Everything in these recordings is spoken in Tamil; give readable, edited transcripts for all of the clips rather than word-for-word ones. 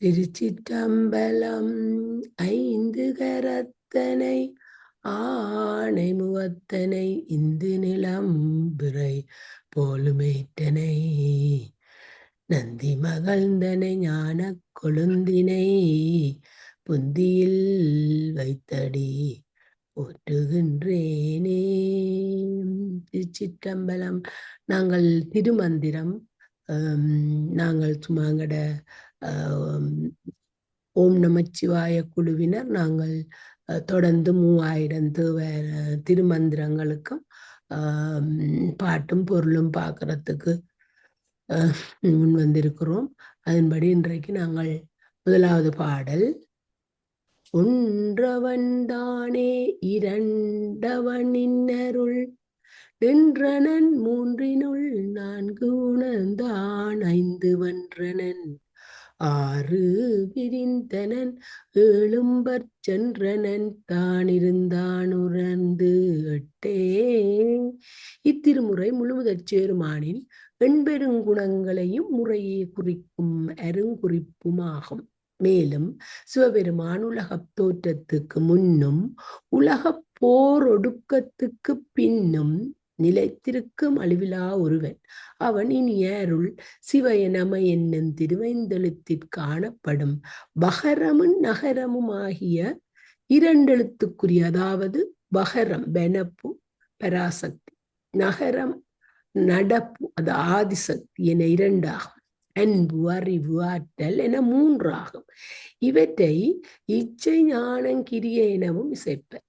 திருச்சிற்றம்பலம். ஐந்து கரத்தனை ஆணை முகத்தனை இந்து நிலம்பிறை போலுமேற்றனை நந்தி மகழ்ந்தனை ஞான கொழுந்தினை புந்தியில் வைத்தடி போற்றுகின்றேனே. திருச்சிற்றம்பலம். நாங்கள் திருமந்திரம் நாங்கள் சும்மாங்கட ஓம் நமச்சிவாய குழுவினர் நாங்கள் தொடர்ந்து 3000 திருமந்திரங்களுக்கும் பாட்டும் பொருளும் பார்க்கறதுக்கு முன் வந்திருக்கிறோம். அதன்படி இன்றைக்கு நாங்கள் முதலாவது பாடல், ஒன்றவன் தானே இரண்டவன் இன்னருள் நின்றனன் மூன்றினுள் நான்கு உணர்ந்தான் ஐந்து வென்றனன் ஆறு விரிந்தனன் ஏழும்பற் சென்றனன் தானிருந்தான் உணர்ந்து எட்டே. இத்திருமுறை முழுமுதற் சேருமானின் எண்பெருங்குணங்களையும் முறையே குறிக்கும் அருங்குறிப்புமாகும். மேலும் சிவபெருமான் உலகத் தோற்றத்துக்கு முன்னும் உலகப் போர் ஒடுக்கத்துக்கு பின்னும் நிலைத்திருக்கும் அழிவிலா ஒருவன். அவன் இனிய அருள் சிவய நம என்னும் திருவைந்தெழுத்திற் காணப்படும் பகரமும் நகரமும் ஆகிய இரண்டெழுத்துக்குரிய, அதாவது பகரம் பெனப்பு பராசக்தி, நகரம் நடப்பு அது ஆதிசக்தி என இரண்டாகும். அன்பு அறிவு ஆற்றல் என மூன்றாகும். இவற்றை இச்சை ஞானம் கிரிய எனவும் இசைப்பர்.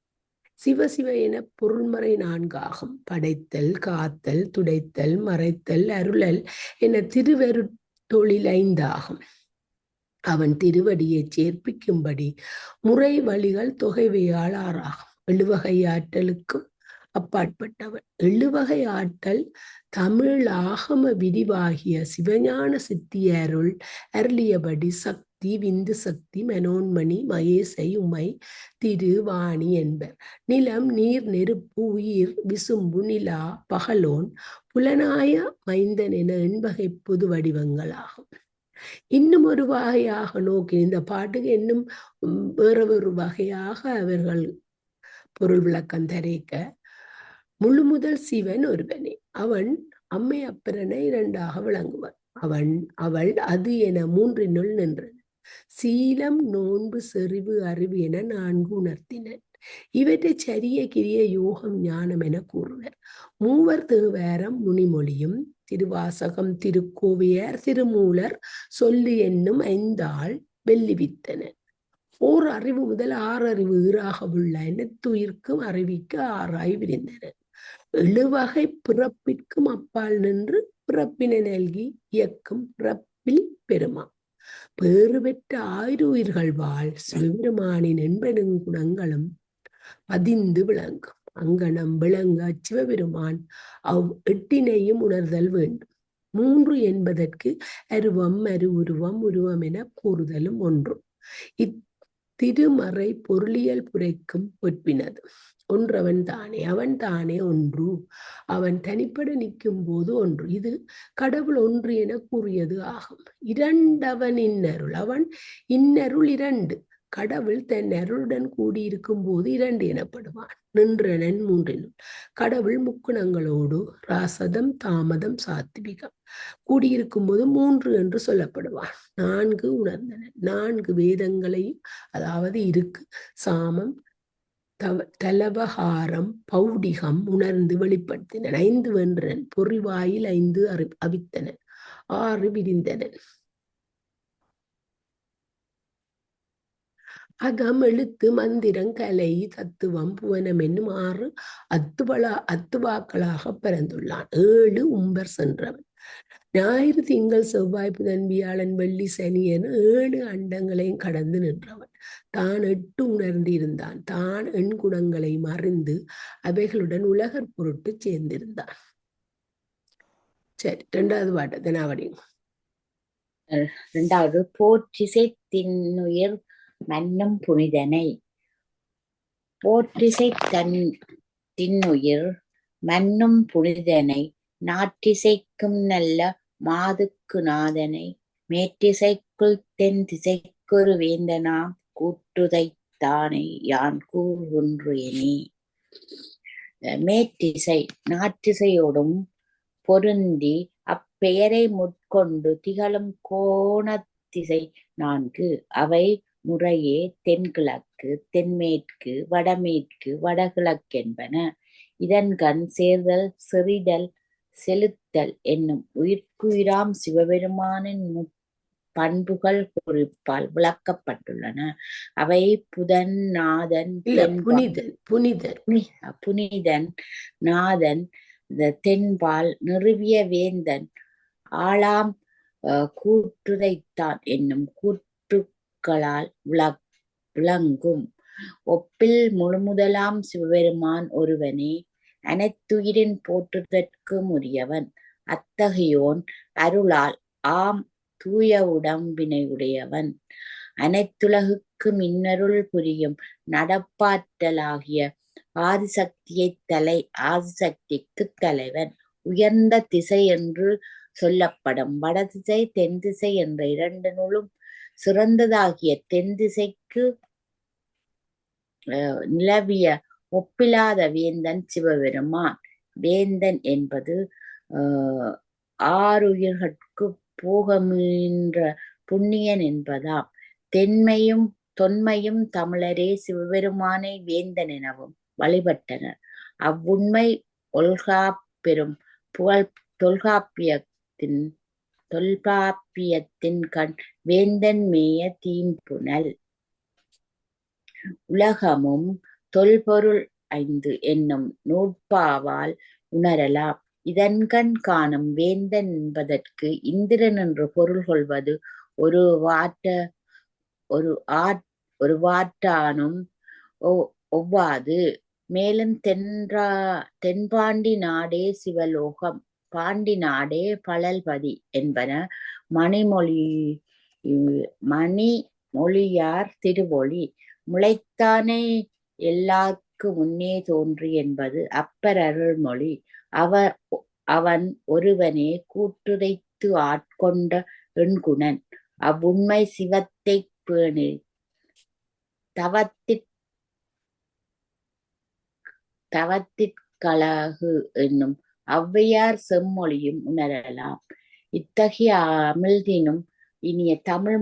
சிவசிவ என பொருள்மறை நான்காகும். படைத்தல், காத்தல், துடைத்தல், மறைத்தல், அருளல் என திருவருட்தொழில் ஐந்தாகும். அவன் திருவடியை சேர்ப்பிக்கும்படி முறை வழிகள் தொகைவையால் ஆறாகும். 7 வகை ஆற்றலுக்கும் அப்பாற்பட்டவன். 7 வகை ஆற்றல் தமிழ் ஆகம விரிவாகிய சிவஞான சித்தியருள் அருளியபடி சக்தி, விந்து சக்தி, மனோன்மணி, மகேசை, உமை, திரு, வாணி என்பர். நிலம், நீர், நெருப்பு, உயிர், விசும்பு, நிலா, பகலோன், புலனாய மைந்தன் என 8 வகை பொது வடிவங்களாகும். இன்னும் ஒரு வகையாக நோக்கி இந்த பாட்டுக்கு இன்னும் வேறு வகையாக அவர்கள் பொருள் விளக்கம் தரிக்க, முழு முதல் சிவன் ஒருவனே. அவன் அம்மை அப்பரனை 2ஆக விளங்குவான். அவன் அவள் அது என 3னுள் நின்றன. சீலம், நோன்பு, செறிவு, அறிவு என 4 உணர்த்தினர். இவற்றை சரிய கிரிய யோகம் ஞானம் என கூறுவர். மூவர் தேவாரம் முனிமொழியும் திருவாசகம் திருக்கோவையார் திருமூலர் சொல்லு என்னும் 5 ஆள் வெள்ளிவித்தனர். 4 அறிவு முதல் 6 அறிவு ஈறாக உள்ள அனைத்துயிர்க்கும் அறிவிக்க 6ஆய் விரிந்தனர். 7 வகை பிறப்பிற்கும் அப்பால் நின்று பிறப்பினை நல்கி இயக்கும் பிறப்பில் பெருமா. பேறு பெற்ற 1000 உயிர்கள் வாழ் சிவபெருமானின் குணங்களும் பதிந்து விளங்கும். அங்கனம் விளங்க சிவபெருமான் அவ் 8னையும் உணர்தல் வேண்டும். 3 என்பதற்கு அருவம், உருவம் என கூறுதலும் ஒன்று. இத்திருமறை பொருளியல் புரைக்கும் பொற்பினது. ஒன்றவன் தானே, அவன் தானே ஒன்று. அவன் தனிப்பட நிற்கும் போது ஒன்று. இது கடவுள் ஒன்று என கூறியது ஆகும். இரண்டவன் இன்னருள். அவன் இன்னருள் 2. கடவுள் தன் அருளுடன் கூடியிருக்கும் போது 2 எனப்படுவான். நின்றனன் 3னுள். கடவுள் முக்குணங்களோடு ராசதம், தாமதம், சாத்விகம் கூடியிருக்கும் போது 3 என்று சொல்லப்படுவான். 4 உணர்ந்தனன். 4 வேதங்களையும், அதாவது இருக்கு, சாமம், தலவகாரம், பௌடிகம் உணர்ந்து வெளிப்படுத்தினன். 5 வென்றனன். பொறிவாயில் 5 அவித்தனன். 6 விரிந்தனன். அகம், எழுத்து, மந்திரம், கலை, தத்துவம், புவனம் என்னும் 6 அத்துவாக்களாக பிறந்துள்ளான். 7 உம்பர் சென்றவன். ஞாயிறு, திங்கள், செவ்வாய், புதன், வியாழன், வெள்ளி, சனி என 7 அண்டங்களையும் கடந்து நின்றவன். தான் 8 உணர்ந்து இருந்தான். தான் எண்குணங்களையும் அறிந்து அவைகளுடன் உலகர் பொருட்டு சேர்ந்திருந்தான். சரி, 2வது பாட்டு தினாவடி. 2வது போற்றிசை தின்னுயிர் மன்னும் புனிதனை. போற்றிசை தின்னுயிர் மன்னும் புனிதனை நாற்றிசைக்கும் நல்ல மாதுக்கு நாதனை மேற்றிசைக்குள் தென் திசைக்கொரு வேந்தனாம் கூற்றுதைத்தானை யான் கூறுகின்றேனே. மேற்றிசை நாற்றிசையோடும் பொருந்தி அப்பெயரை முற்கொண்டு திகழும் கோணத்திசை 4. அவை முறையே தென்கிழக்கு, தென்மேற்கு, வடமேற்கு, வடகிழக்கென்பன. இதன்கண் சேர்தல், செறிதல், செலுத்தல் என்னும் உயிர்க்குயிராம் சிவபெருமானின் பண்புகள் குறிப்பால் விளக்கப்பட்டுள்ளன. அவை புதன், நாதன், புனிதன், நாதன், தென்பால் நிறுவிய வேந்தன், ஆளாம் கூற்றுதைத்தான் என்னும் கூற்றுக்களால் விளங்கும். ஒப்பில் முழுமுதலாம் சிவபெருமான் ஒருவனே அனைத்துயிரின் போற்றுதற்கும் உரியவன். அத்தகையோன் அருளால் ஆம் தூய உடம்பினையுடையவன். அனைத்துலகுக்கு மின்னருள் புரியும் நடப்பாற்றலாகிய ஆதிசக்திக்கு தலைவன். உயர்ந்த திசை என்று சொல்லப்படும் வடதிசை, தென் திசை என்ற 2 நூலும் சிறந்ததாகிய தென் திசைக்கு நிலவிய ஒப்பிலாத வேந்தன் சிவபெருமான். வேந்தன் என்பது ஆறுயிர்கட்கு போகமுன்ற புண்ணியன் என்பதாம். தொன்மையும் தமிழரே சிவபெருமானை வேந்தன் எனவும் வழிபட்டனர். அவ்வுண்மை பெரும் புகழ் தொல்காப்பியத்தின் கண் வேந்தன் மேய தீம்புனல். உலகமும் தொல்பொருள் 5 என்னும் நூற்பாவால் உணரலாம். இதன்கண் காணும் வேந்தன் என்பதற்கு இந்திரன் என்று பொருள் கொள்வது ஒரு வாற்றானும் ஒவ்வாது. மேலும் தென்பாண்டி நாடே சிவலோகம், பாண்டி நாடே பழல்பதி என்பன மணிமொழியார் திருவொளி. முளைத்தானே எல்லார்க்கு முன்னே தோன்றி என்பது அப்பர் அருள்மொழி. அவன் ஒருவனே கூற்றுதைத்து ஆட்கொண்ட எண்குணன். அவ்வுண்மை சிவத்தைப் பேணி தவத்திற்கழகு என்னும் ஔவையார் செம்மொழியும் உணரலாம். இத்தகைய அமிழ்தினும் இனிய தமிழ்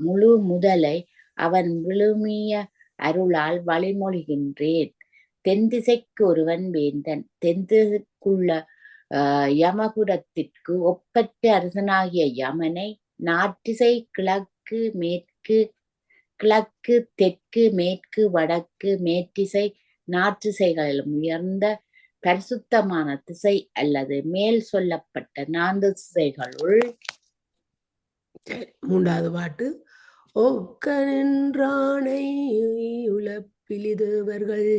முழுமுதலை அவன் விழுமிய அருளால் வழிமொழிகின்றேன். தென் திசைக்கு ஒருவன் வேந்தன். தென் திசைக்குள்ள யமபுரத்திற்கு ஒப்பற்ற அரசனாகிய யமனை நாற்றிசை கிழக்கு, தெற்கு, மேற்கு, வடக்கு, மேற்றிசை நாற்றிசைகளிலும் உயர்ந்த பரிசுத்தமான திசை அல்லது மேல் சொல்லப்பட்ட 4 திசைகளுள் 3வது பாட்டு. ஒக்க நின்றானை உலப்பிலிதேவர்கள்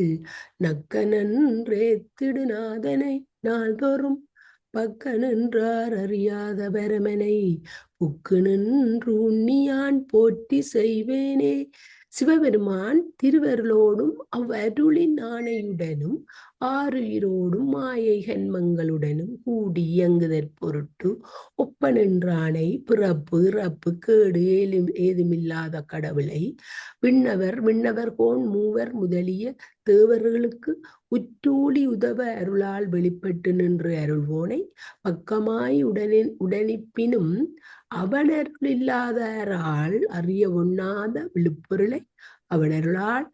நக்க நன்றேத்திடு நாதனை நாள்தோறும் பக்க நின்றார் அறியாத பரமனை புக்கு நின்று உண்ணியான் போற்றி செய்வேனே. சிவபெருமான் திருவருளோடும் அவ்வருளின் ஆணையுடனும் ஆறுயிரோடும் மாயை கன்மங்களுடனும் கூடி இயங்குதற் பொருட்டு ஒப்ப நின்றானை பிறப்பு இறப்பு கேடு ஏதுமில்லாத கடவுளை விண்ணவர் கோன் மூவர் முதலிய தேவர்களுக்கு உற்றூழி உதவ அருளால் வெளிப்பட்டு நின்று அருள்வோனை பக்கமாய் உடனிப்பினும் அவனருள் இல்லாதாரால் அறிய ஒண்ணாத விழுப்பொருளை அவனருளால்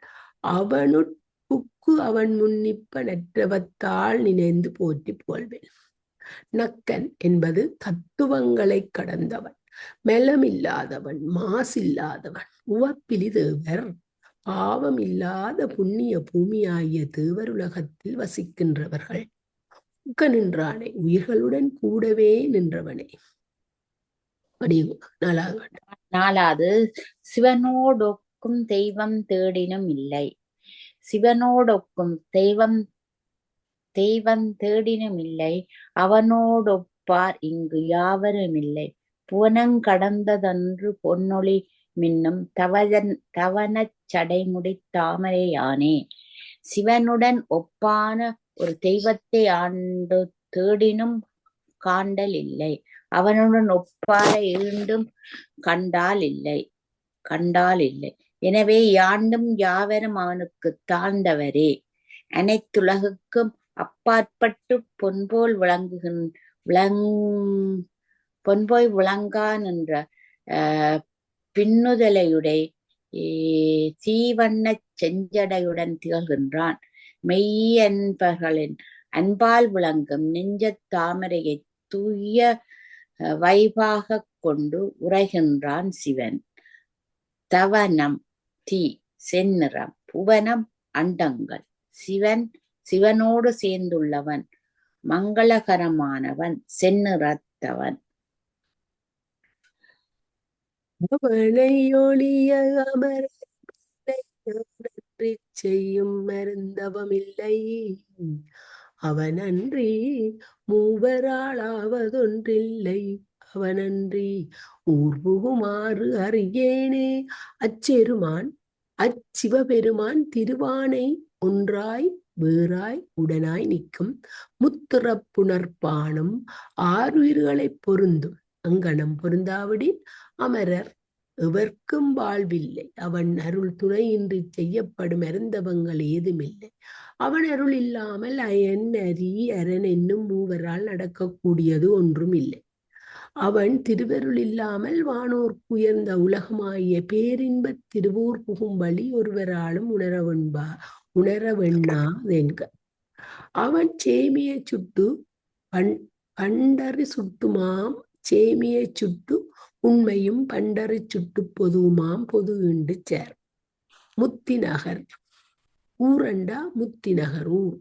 அவனுட்புக்கு அவன் முன்னிப்ப நற்றவத்தால் நினைந்து போற்றி புகழ்வேன். நக்கன் என்பது தத்துவங்களை கடந்தவன், மெலமில்லாதவன், மாசில்லாதவன், உவப்பிலி தேவர், பாவம் இல்லாத புண்ணிய பூமியாகிய தேவருலகத்தில் வசிக்கின்றவர்கள். ஒக்க நின்றானை உயிர்களுடன் கூடவே நின்றவனே. 4வது சிவனோடொக்கும் தெய்வம் தேடினும் இல்லை. சிவனோடொக்கும் தெய்வம் தேடினும் இல்லை. அவனோடொப்பார் இங்கு யாவரும் இல்லை. புவனங்கடந்ததன்று பொன்னொழி மின்னும் தவனச் சடைமுடி தாமரையானே. சிவனுடன் ஒப்பான ஒரு தெய்வத்தை ஆண்டு தேடினும் காண்டல் இல்லை. அவனுடன் ஒப்பாரை ஈண்டும் கண்டால் இல்லை. எனவே யாண்டும் யாவரும் அவனுக்கு தாழ்ந்தவரே. அனைத்துலகுக்கும் அப்பாற்பட்டு பொன்போய் விளங்கான் என்ற பின்னுதலையுடை சீவண்ணச் செஞ்சடையுடன் திகழ்கின்றான். மெய்யன்பர்களின் அன்பால் விளங்கும் நெஞ்சத் தாமரையை தூய வைபாக கொண்டு உரைகின்றான் சிவன். தவனம் தீ செந்நிறம், புவனம் அண்டங்கள். சிவனோடு சேர்ந்துள்ளவன், மங்களகரமானவன், செந்நிறத்தவன். அவனை ஒளிய அமரன்றி செய்யும் மருந்தவமில்லை. அவனன்றி மூவராளாவதொன்றில்லை. அவனன்றி ஊர்புகுமாறு அறியேனே. அச்சிவபெருமான் திருவானை ஒன்றாய் வேறாய் உடனாய் நிற்கும் முத்திறப்புணர்ப்பானும் ஆறுயிர்களைப் பொருந்தும். அங்கனம் பொருந்தாவிடின் அமரர் எவர்க்கும் வாழ்வில்லை. அவன் அருள் துணையின்றி செய்யப்படும் அருந்தவங்கள் ஏதுமில்லை. அவன் அருள் இல்லாமல் அயன் அரி அரண் என்னும் மூவரால் நடக்கக்கூடியது ஒன்றும் இல்லை. அவன் திருவருள் இல்லாமல் வானோர்க்கு உயர்ந்த உலகமாகிய பேரின்பத் திருவூர் புகும் வழி ஒருவராலும் உணரவெண்ணாதென்க. அவன் சேமியை சுட்டு பண்டறி சுட்டுமாம் சேமியை சுட்டு உண்மையும் பண்டறி சுட்டு பொதுவுமாம் பொது ஈண்டு சேர். முத்திநகர் ஊரண்டா முத்திநகர் ஊர்.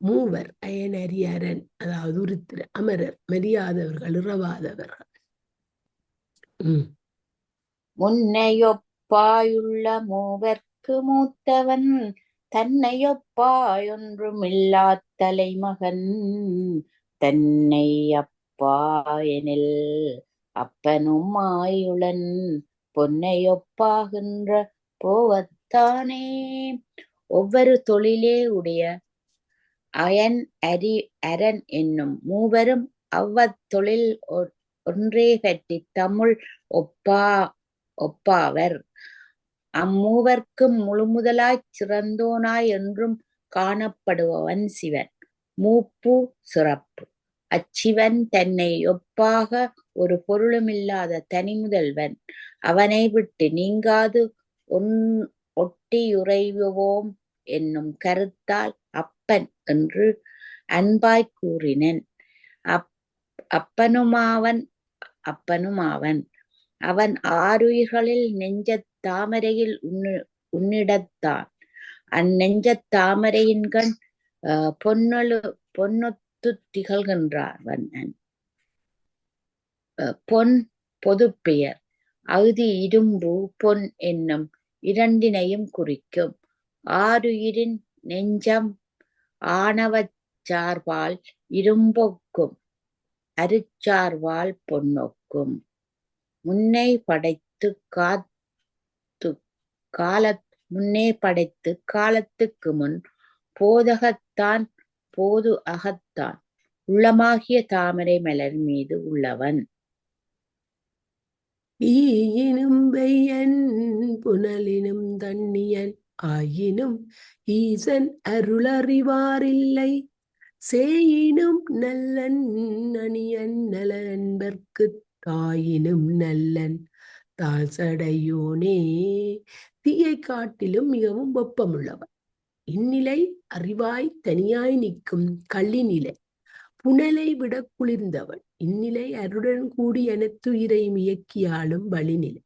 மூவர் அயனரி அரண், அதாவது உருத்திர அமரர் மரியாதவர்கள் இறவாதவர்கள். முன்னையொப்பாயுள்ள மூவர்க்கு மூத்தவன் தன்னையொப்பாயொன்றுமில்லா தலைமகன். தன்னை அப்பாயெனில் அப்பனும் ஆயுளன் பொன்னையொப்பாகின்ற போவத்தானே. ஒவ்வொரு தொழிலே உடைய அயன் அரி அரண் என்னும் மூவரும் அவ்வத்தொழில் ஒன்றே பற்றி தம்முள் ஒப்பாவர். அம்மூவர்க்கும் முழுமுதலாய்ச் சிறந்தோனாய் என்றும் காணப்படுபவன் சிவன். மூப்பு சிறப்பு. அச்சிவன் தன்னை ஒப்பாக ஒரு பொருளுமில்லாத தனிமுதல்வன். அவனை விட்டு நீங்காது ஒட்டியுறைவோம் என்னும் கருத்தால் அப்பன் என்று அன்பாய்க் கூறினன். அப்பனுமாவன். அவன் ஆறுயிர்களில் நெஞ்சத் தாமரையில் உன்னிடத்தான். அந்நெஞ்சத் தாமரையின்கண் பொன்னொத்து திகழ்கின்றான். பொன் பொதுப்பெயர். அகுதி இரும்பு பொன் என்னும் இரண்டினையும் குறிக்கும். ஆறுயிரின் நெஞ்சம் ஆணவச் சார்பால் இரும்பொக்கும் அருச்சார்பால் பொன்னொக்கும். முன்னே படைத்து காலத்துக்கு முன் போதகத்தான் போது அகத்தான் உள்ளமாகிய தாமரை மலர் மீது உள்ளவன். ஈயினும் வெய்யன் புனலினும் தண்ணியன் ஆயினும் ஈசன் அருளறிவாரில்லை. சேயினும் நல்லன் அணியன் நல நண்பர்க்கு தாயினும் நல்லன் தாழ் சடையோனே. தீயை காட்டிலும் மிகவும் வெப்பமுள்ளவன். இந்நிலை அறிவாய் தனியாய் நிற்கும் கள்ளிநிலை. புனலை விட குளிர்ந்தவன். இந்நிலை அருடன் கூடி அனைத்துயிரையும் இயக்கியாலும் வழிநிலை.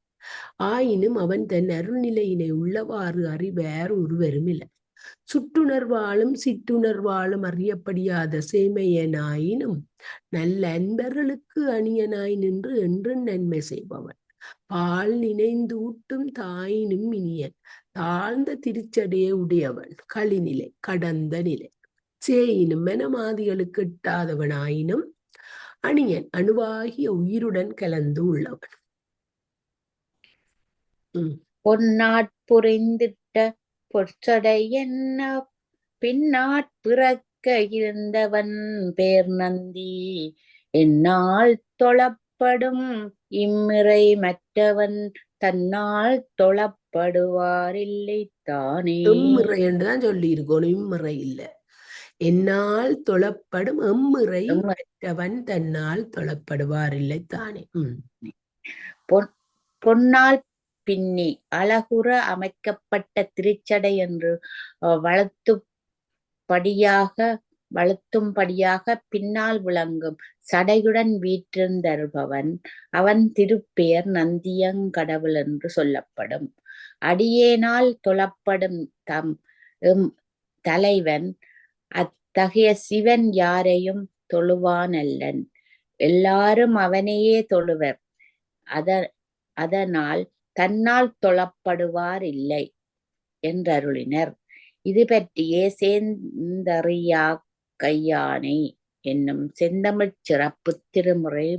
ஆயினும் அவன் தன் அருள்நிலையினை உள்ளவாறு அறிவார் ஒருவரும் இல்லை. சுட்டுணர்வாலும் சிற்றுணர்வாலும் அறியப்படியாத சேமையனாயினும் நல்ல அன்பர்களுக்கு அணியனாய் நின்று என்றும் நன்மை செய்பவன். பால் நினைந்து ஊட்டும் தாயினும் இனியன். தாழ்ந்த திருச்சடையை உடையவன். களிநிலை கடந்த நிலை. சேயினும் மனமாதிகளுக்கு எட்டாதவனாயினும் அணியன் அணுவாகிய உயிருடன் கலந்து உள்ளவன். பொன்னாட்புரிந்திட்ட பொற்சடை என்ன பின்னாற் பிறக்க இருந்தவன் பேர் நந்தி என்னால் தொழப்படும் இம்மிறை மற்றவன் தன்னால் தொழப்படுவாரில்லை தானே. எம்மிறை என்றுதான் சொல்லி இருக்கணும், இம்மிறை இல்ல. என்னால் தொழப்படும் எம்மிறை மற்றவன் தன்னால் தொழப்படுவார் இல்லை தானே. பொன்னால் பின்னி அழகுற அமைக்கப்பட்ட திருச்சடை என்று வளர்த்தும்படியாக பின்னால் விளங்கும் சடையுடன் வீற்றிருந்தருபவன் அவன் திருப்பெயர் நந்தியங்கடவுள் என்று சொல்லப்படும். அடியேனால் தொழப்படும் தலைவன் அத்தகைய சிவன் யாரையும் தொழுவானல்லன், எல்லாரும் அவனையே தொழுவர். அதனால் தன்னால் தொழப்படுவார் இல்லை என்றருளினர். இது பற்றியே சேந்தறியா கையானை என்னும் செந்தமிழ் சிறப்பு திருமுறை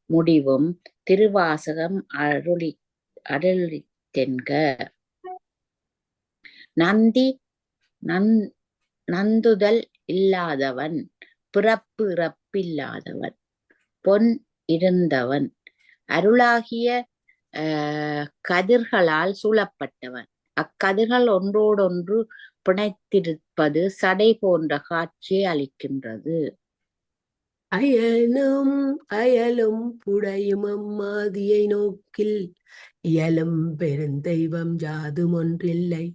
முடிவும் திருவாசகம் அருளித்தென்க. நந்துதல் இல்லாதவன், பிறப்பு இறப்பில்லாதவன், பொன் இருந்தவன், அருளாகிய கதிர்களால் சூழப்பட்டவன். அக்கதிர்கள் ஒன்றோடொன்று பிணைத்திருப்பது சடை போன்ற காட்சியை அளிக்கின்றது. அயலும் புடையும் அம்மாதியை நோக்கில் இயலும் பெருந்தெய்வம் யாதும் ஒன்றில்லை.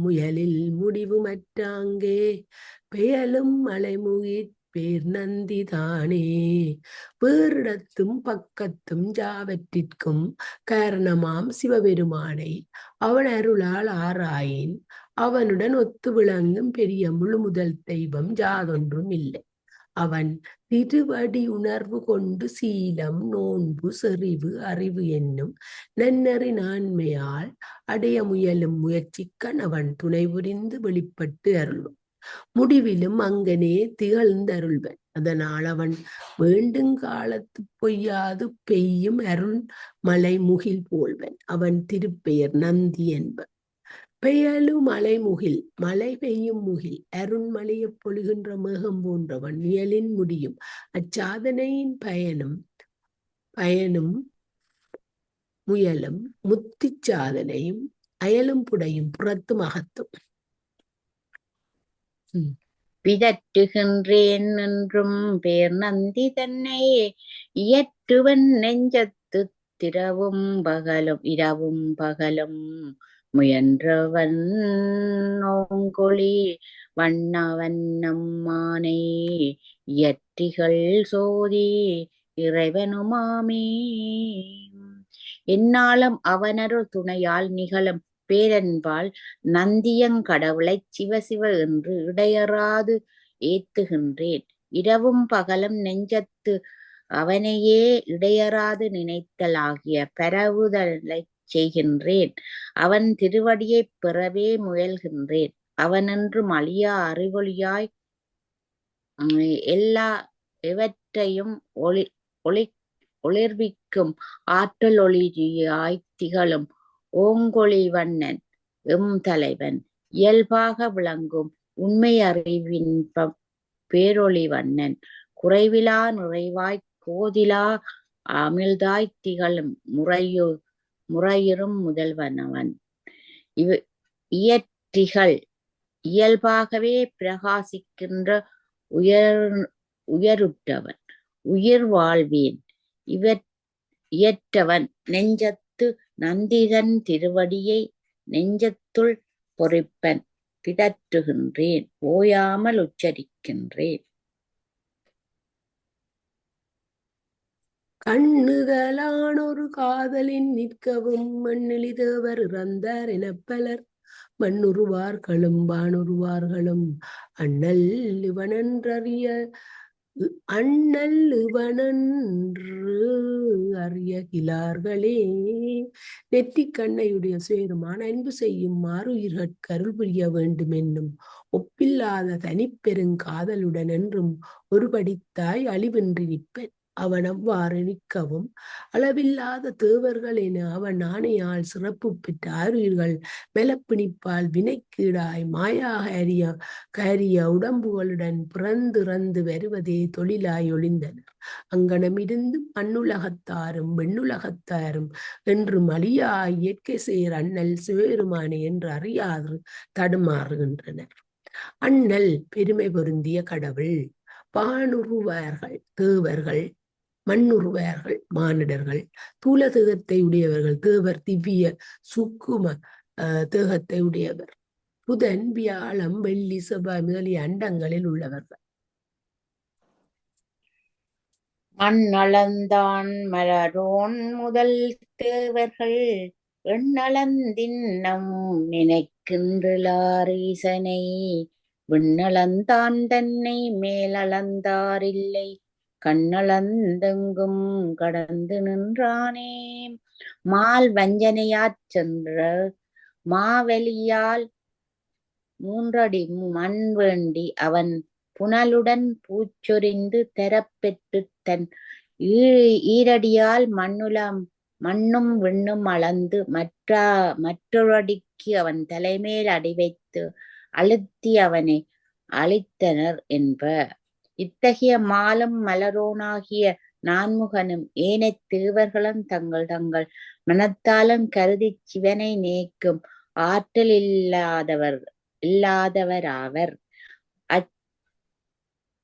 முயலில் முடிவு மற்றாங்கே பெயலும் மலைமுகிற் பேர் நந்தி தானே. வேறிடத்தும் பக்கத்தும் யாவற்றிற்கும் காரணமாம் சிவபெருமானை அவன் அருளால் ஆராயின் அவனுடன் ஒத்து விளங்கும் பெரிய முழு முதல் தெய்வம் யாதொன்றும் இல்லை. அவன் திருவடி உணர்வு கொண்டு சீலம், நோன்பு, செறிவு, அறிவு என்னும் நன்னறி நான்மையால் அடைய முயலும் முயற்சிக்கண் அவன் துணை புரிந்து வெளிப்பட்டு அருள்வன். முடிவிலும் அங்கனே திகழ்ந்தருள்வன். அதனால் அவன் வேண்டும் காலத்து பொய்யாது பெய்யும் அருள் மலை முகில் போல்வன். அவன் திருப்பெயர் நந்தி என்பன். பெயலு மலை முகில், மழை பெய்யும் முகில், அருண்மலையை பொழுகின்ற மேகம் போன்றவன். முயலின் முடியும் அச்சாதனையின் பயனும் முயலும் முத்திச் சாதனையும் அயலும் புடையும் புறத்தும் அகத்தும். பிதற்றுகின்றேன் என்றும் பேர் நந்தி தன்னை இயற்றுவன் நெஞ்சத்து இரவும் பகலும் முயன்றவன் நோங்கொழி வண்ணவண்ணம்மானை இயற்றிகள் சோதி இறைவனுமாமே. என்னாலும் அவனருள் துணையால் நிகழும் பேரன்பால் நந்தியங்கடவுளை சிவசிவ என்று இடையறாது ஏத்துகின்றேன். இரவும் பகலும் நெஞ்சத்து அவனையே இடையறாது நினைத்தல் ஆகிய பரவுதலை செய்கின்றேன். அவன் திருவடியை பெறவே முயல்கின்றேன். அவனென்றும் அழியா அறிவொளியாய் எவற்றையும் ஒளிர்விக்கும் ஆற்றல் ஒளியாய் திகழும் ஓங்கொழி வண்ணன் எம் தலைவன். இயல்பாக விளங்கும் உண்மை அறிவின் பேரொளி வண்ணன். குறைவிலா நிறைவாய் கோதிலா அமிழ்தாய் திகழும் முறையுறும் முதல்வனவன். இயற்றிகள் இயல்பாகவே பிரகாசிக்கின்ற உயருற்றவன். உயிர் வாழ்வேன் இயற்றவன் நெஞ்சத்து நந்திதன் திருவடியை நெஞ்சத்துள் பொறிப்பன். பிதற்றுகின்றேன், ஓயாமல் உச்சரிக்கின்றேன். கண்ணுதலானொரு காதலின் நிற்கவும் மண்ணிலிதவர் இறந்தார் எனப் பலர் மண்ணுருவார்களும் வானுருவார்களும் அண்ணல் இவனன்று அறியகிலார்களே. நெற்றி கண்ணையுடைய சேருமான அன்பு செய்யுமாறு உயிர்கட்கு அருள் புரிய வேண்டும் என்னும் ஒப்பில்லாத தனிப்பெருங்காதலுடன் என்றும் ஒருபடித்தாய் அழிவின்றி நிற்பன். அவன் அவ்வாறு நிற்கவும் அளவில்லாத தேவர்கள் என அவன் ஆணையால் சிறப்பு பெற்ற ஆருயிர்கள் மெலப்பிணிப்பால் வினைக்கீடாய் மாயாக கரிய உடம்புகளுடன் பிறந்திறந்து வருவதே தொழிலாய் ஒளிந்தனர். அங்கனமிருந்து மண்ணுலகத்தாரும் வெண்ணுலகத்தாரும் என்று மலியாய் இயற்கை சேர் அண்ணல் சிவபெருமானே என்று அறியாது தடுமாறுகின்றனர். அண்ணல் பெருமை பொருந்திய கடவுள், வானுருவார்கள் தேவர்கள், மண்ணுருவார்கள் மானிடர்கள், தூல தேகத்தை உடையவர்கள் தேவர், திவ்ய சுக்கும தேகத்தை உடையவர், புதன் வியாழம் வெள்ளி செவ்வாய் முதலிய அண்டங்களில் உள்ளவர்கள். மண்ணளந்தான் மலரோன் முதல் தேவர்கள் எண்ணளந்தின்னம் நினைக்கின்றார் ஈசனை விண்ணளந்தான் தன்னை மேலளந்தாரில்லை கண்ணளந்தெங்கும் கடந்து நின்றானே. மால் வஞ்சனையாற் சென்ற மாவெளியால் 3 அடி மண் வேண்டி அவன் புனலுடன் பூச்சொரிந்து தரப்பெற்றுத் தன் ஈரடியால் மண்ணும் விண்ணும் அளந்து மற்றொரடிக்கு அவன் தலைமேல் அடி வைத்து அழுத்தி அவனை அழித்தனர் என்ப. இத்தகைய மாலும் மலரோனாகிய நான்முகனும் ஏனைத் தேவர்களும் தங்கள் தங்கள் மனத்தாலும் கருதிச் சிவனை நேக்கும் ஆற்றல் இல்லாதவராவர்.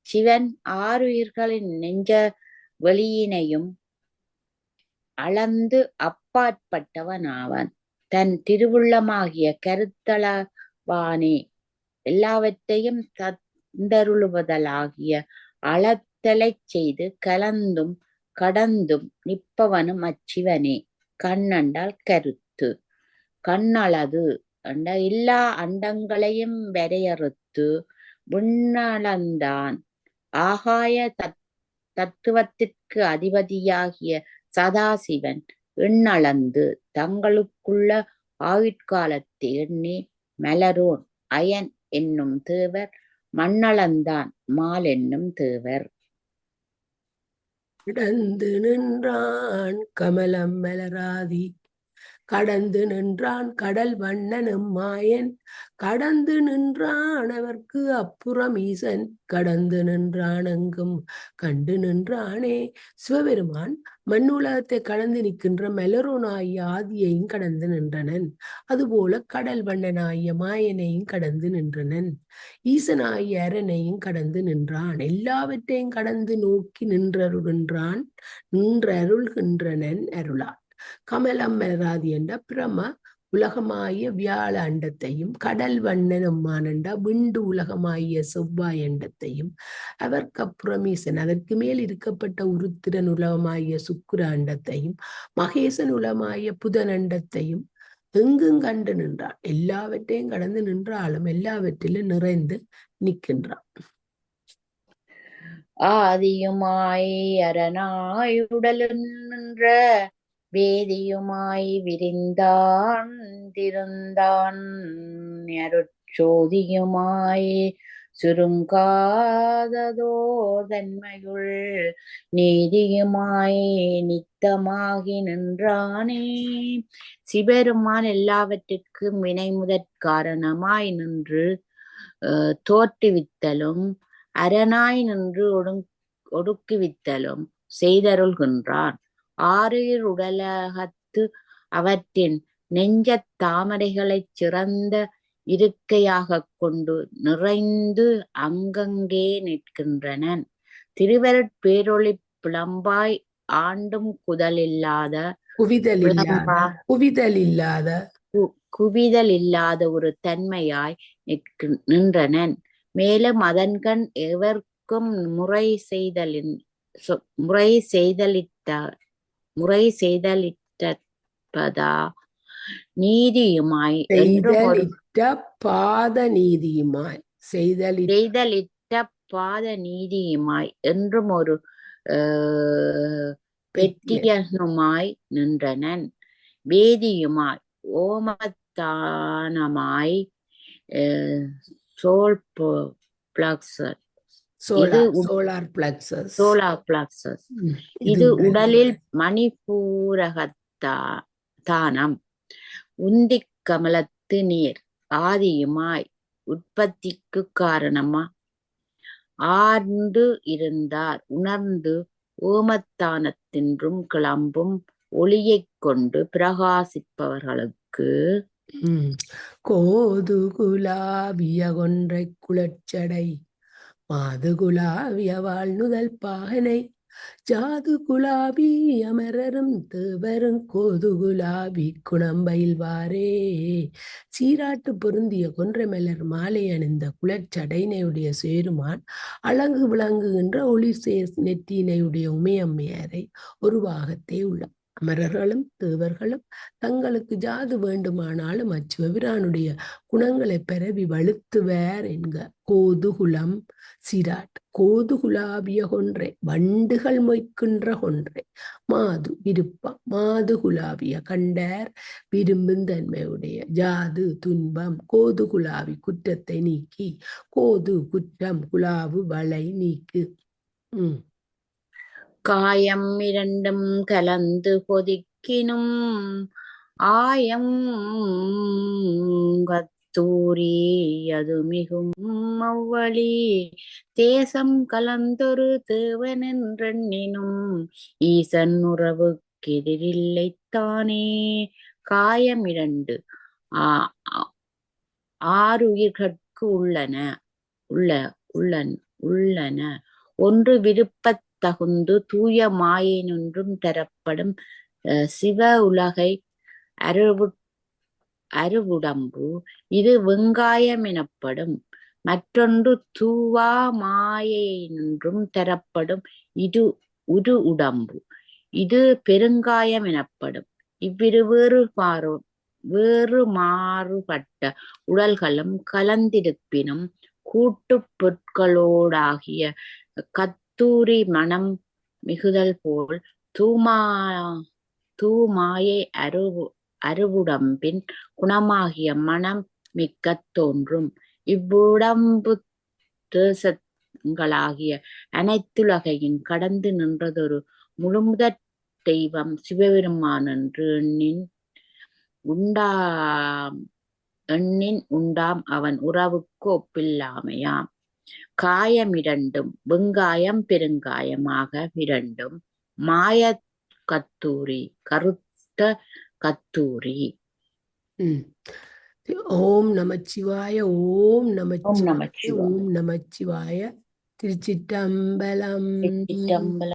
சிவன் ஆருயிர்களின் நெஞ்ச வெளியினையும் அளந்து அப்பாற்பட்டவனாவான். தன் திருவுள்ளமாகிய கருத்தளவானே எல்லாவற்றையும் தந்தருளுவதலாகிய அளத்தலைச் செய்து கலந்தும் கடந்தும் நிற்பவனும் அச்சிவனே. கண்ணென்றால் கருத்து, கண்ணளது என்ற எல்லா அண்டங்களையும் வரையறுத்து விண்ணளந்தான் ஆகாய தத்துவத்திற்கு அதிபதியாகிய சதாசிவன் எண்ணளந்து தங்களுக்குள்ள ஆயுட்காலத்தை எண்ணி மலரோன் அயன் என்னும் தேவர் மண்ணளந்தான் மால் என்னும் தேவர். கடந்து நின்றான் கமலம் மலராதி கடந்து நின்றான் கடல் வண்ணனும் மாயன் கடந்து நின்றான் அவர்க்கு அப்புறம் ஈசன் கடந்து நின்றான் எங்கும் கண்டு நின்றானே. சிவபெருமான் மண்ணுலகத்தை கடந்து நிற்கின்ற மலரோனாகிய ஆதியையும் கடந்து நின்றனன். அதுபோல கடல் வண்ணனாகிய மாயனையும் கடந்து நின்றனன். ஈசனாகிய அரனையும் கடந்து நின்றான். எல்லாவற்றையும் கடந்து நோக்கி நின்றருள்கின்றனன் அருளால். கமலம் மலராதி என்ற பிரம உலகமாகிய வியாழ அண்டத்தையும் கடல் வண்ணனம்மானண்ட விண்டு உலகமாகிய செவ்வாய் அண்டத்தையும் அவர்க்கப்புறம் ஈசன் அதற்கு மேல் இருக்கப்பட்ட உருத்திரன் உலகமாகிய சுக்கிர அண்டத்தையும் மகேசன் உலகமாகிய புதன் அண்டத்தையும் எங்கும் கண்டு நின்றான். எல்லாவற்றையும் கடந்து நின்றாலும் எல்லாவற்றிலும் நிறைந்து நிற்கின்றான். ஆதியுமாய் அரணாய் உடலுன் நின்ற வேதியுமாய் விரிந்தான் திருந்தான் அருட்சோதியுமாய் சுருங்காததோ தன்மையுள் நீதியுமாய் நித்தமாகி நின்றானே. சிவபெருமான் எல்லாவற்றிற்கும் வினை முதற் காரணமாய் நின்று தோற்றுவித்தலும் அரணாய் நின்று ஒடுக்குவித்தலும் செய்தருள்கின்றான். ஆறுயிர் உடலகத்து அவற்றின் நெஞ்சத் தாமரைகளைச் சிறந்த இருக்கையாகக் கொண்டு நிறைந்து அங்கங்கே நிற்கின்றனன். திருவருட் பேரொளி பிளம்பாய் ஆண்டும் குவிதல் இல்லாத ஒரு தன்மையாய் நின்றனன். மேலும் அதன்கண் எவர்க்கும் முறை செய்தலிட்டபதா நீதியுமாய் செய்தலிட்ட பாத நீதியுமாய் என்றும் ஒரு பெற்றியனுமாய் நின்றனன். வேதியுமாய் ஓமத்தானமாய் சோலார் பிளக்ஸஸ். Solar plexus. இது உடலில் மணிபூரகத்தானம் உந்தி கமலத்து நீர் ஆதியுமாய் உற்பத்திக்கு காரணமா ஆர்ந்து இருந்தார் உணர்ந்து ஓமத்தானத்தின்றும் கிளம்பும் ஒளியைக் கொண்டு பிரகாசிப்பவர்களுக்கு கோது குலாவிய கொன்றை குளச்சடை மாது குலாவிய வாழ்நுதல் பாகனை ஜாது குலாபி அமரரும் தேவரும் கோது குலாபி குணம்பயில்வாரே. சீராட்டு பொருந்திய கொன்றை மலர் மாலை அணிந்த குளச்சடையினையுடைய சேருமான் அழகு விளங்குகின்ற ஒளி நெற்றியினையுடைய உமையம்மையாரை ஒரு பாகத்தே உள்ளார். அமரர்களும் தேவர்களும் தங்களுக்கு ஜாது வேண்டுமானாலும் அச்சுவபிரானுடைய குணங்களை பரவி வலுத்துவர் என்க. கோதுகுலம் சிராட் கோது குலாபிய கொன்றை வண்டுகள் மொய்க்கின்ற கொன்றை மாது விருப்பம் மாது குலாபிய கண்டார் விரும்பும் தன்மையுடைய ஜாது துன்பம் கோது குலாவி குற்றத்தை நீக்கி கோது குற்றம் குலாவு வளை நீக்கு. காயம் இரண்டும் கலந்து கொதிக்கினும் ஆயம் கத்தூரி அது மிகும் அவ்வழி தேசம் கலந்தொரு தேவனென்றெண்ணினும் ஈசன் உறவுக்கெதிரில்லைத்தானே. காயம் இரண்டு ஆறுயிர்கட்கு உள்ளன. ஒன்று விருப்பத் தகுந்து தூய மாயினொன்றும் தரப்படும் சிவ உலகை அருவுடம்பு இது வெங்காயம் எனப்படும். மற்றொன்று தூவா மாயினொன்றும் தரப்படும் உரு உடம்பு இது பெருங்காயம் எனப்படும். இவ்விரு வேறு மாறுபட்ட உடல்களும் கலந்திருப்பினும் கூட்டுப் பொருட்களோடாகிய கத்தூரி மனம் மிகுதல் போல் தூமாயை அருவுடம்பின் குணமாகிய மனம் மிக்கத் தோன்றும். இவ்வுடம்பு தேசங்களாகிய அனைத்துலகையும் கடந்து நின்றதொரு முழுமுதற் தெய்வம் சிவபெருமான் என்று எண்ணின் உண்டாம் அவன் உறவுக்கு ஒப்பில்லாமையாம். காயம் இரண்டும் வெங்காயம் பெருங்காயமாக இரண்டும் மாய கத்தூரி கருத்த கத்தூரி. ஓம் நமச்சிவாய ஓம் நமச்சிவாய ஓம் நமச்சிவாய. திருச்சிற்றம்பலம்.